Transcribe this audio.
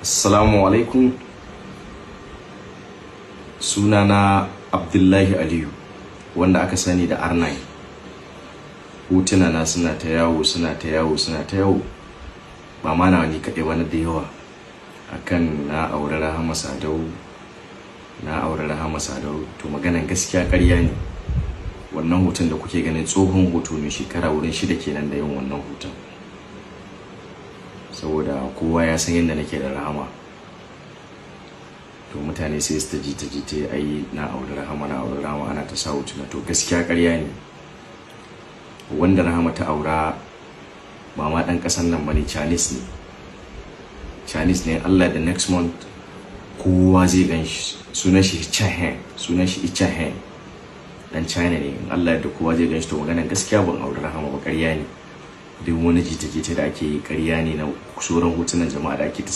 Assalamu alaikum. Sunana Abdullahi Aliyu wanda aka sani da R9. Hotuna na suna ta yawo ba ma na wani kaɗai wani da yawa akan na aure Rahama Sadau. To maganan gaskiya ƙarya ne. Wannan hoton da kuke ganin tsohon hoto ne, shekara wurin 6 kenan da yin wannan hoton. Saboda kowa ya san yadda nake da Rahama, to mutane sai su ta jita ai na aure Rahama ana ta sa hotuna. To gaskiya ƙarya ne. Wanda Rahama ta aura ba ma ɗan ƙasan nan bane, Chinese ne. Allah da next month kowa zai gan shi. Sunan shi Ichahen, dan China ne. Allah da kowa zai gan shi. To maganan gaskiya ban aure Rahama ba, ƙarya ne. Duk wani jita da ake yi ƙarya ne na sauran hotunan jama'a da ake ta